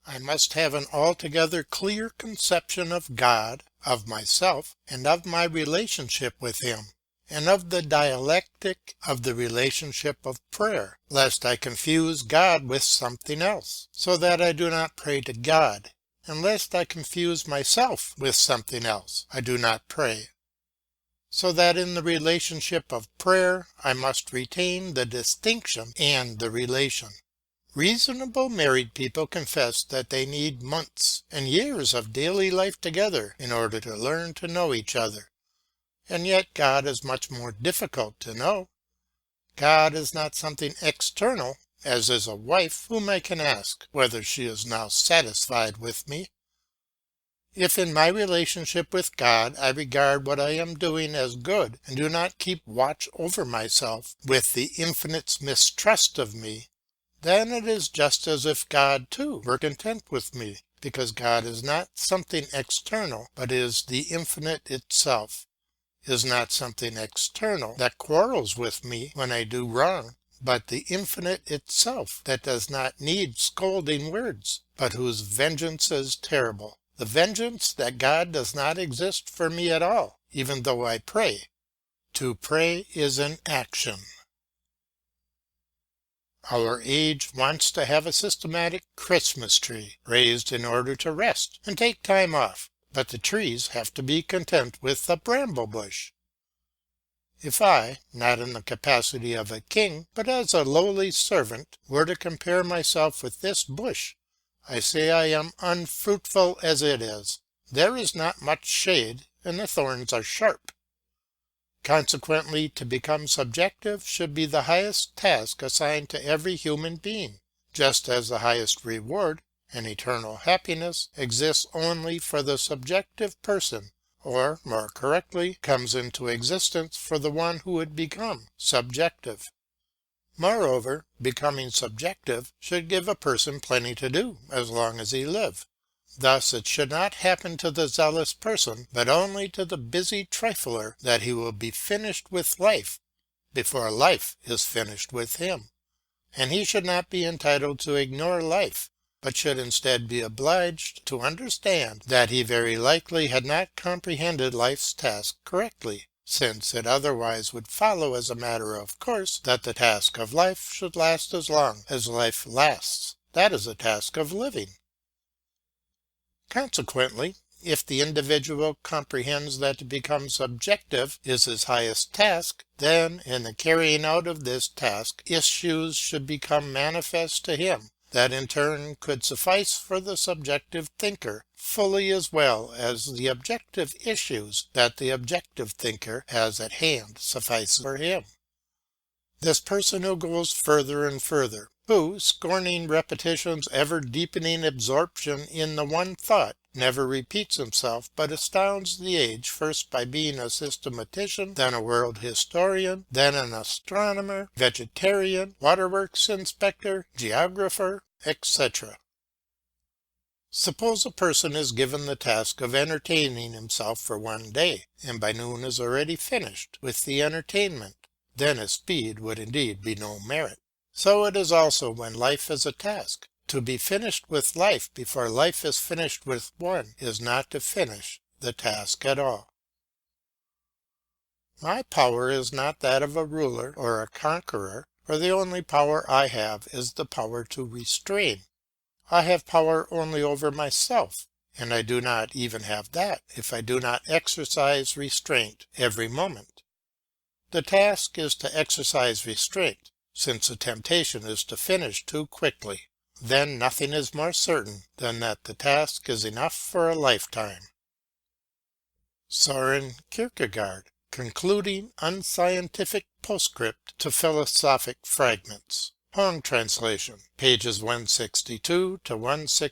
I must have an altogether clear conception of God, of myself, and of my relationship with Him, and of the dialectic of the relationship of prayer, lest I confuse God with something else, so that I do not pray to God, and lest I confuse myself with something else, I do not pray. So that in the relationship of prayer I must retain the distinction and the relation. Reasonable married people confess that they need months and years of daily life together in order to learn to know each other. And yet God is much more difficult to know. God is not something external, as is a wife whom I can ask whether she is now satisfied with me. If in my relationship with God I regard what I am doing as good and do not keep watch over myself with the infinite's mistrust of me, then it is just as if God too were content with me, because God is not something external, but is the infinite itself, is not something external that quarrels with me when I do wrong, but the infinite itself that does not need scolding words, but whose vengeance is terrible, the vengeance that God does not exist for me at all, even though I pray. To pray is an action. Our age wants to have a systematic Christmas tree raised in order to rest and take time off, but the trees have to be content with the bramble bush. If I, not in the capacity of a king, but as a lowly servant, were to compare myself with this bush, I say I am unfruitful as it is. There is not much shade, and the thorns are sharp. Consequently, to become subjective should be the highest task assigned to every human being, just as the highest reward, and eternal happiness, exists only for the subjective person, or, more correctly, comes into existence for the one who would become subjective. Moreover, becoming subjective should give a person plenty to do as long as he live. Thus it should not happen to the zealous person, but only to the busy trifler, that he will be finished with life before life is finished with him. And he should not be entitled to ignore life, but should instead be obliged to understand that he very likely had not comprehended life's task correctly, since it otherwise would follow as a matter of course that the task of life should last as long as life lasts. That is the task of living. Consequently, if the individual comprehends that to become subjective is his highest task, then in the carrying out of this task issues should become manifest to him that in turn could suffice for the subjective thinker fully as well as the objective issues that the objective thinker has at hand suffice for him. This person who goes further and further, who, scorning repetition's ever-deepening absorption in the one thought, never repeats himself, but astounds the age first by being a systematician, then a world historian, then an astronomer, vegetarian, waterworks inspector, geographer, etc. Suppose a person is given the task of entertaining himself for one day, and by noon is already finished with the entertainment. Then his speed would indeed be no merit. So it is also when life is a task. To be finished with life before life is finished with one is not to finish the task at all. My power is not that of a ruler or a conqueror, for the only power I have is the power to restrain. I have power only over myself, and I do not even have that if I do not exercise restraint every moment. The task is to exercise restraint, since the temptation is to finish too quickly. Then nothing is more certain than that the task is enough for a lifetime. Soren Kierkegaard, Concluding Unscientific Postscript to Philosophic Fragments. Hong translation, pages 162 to 166.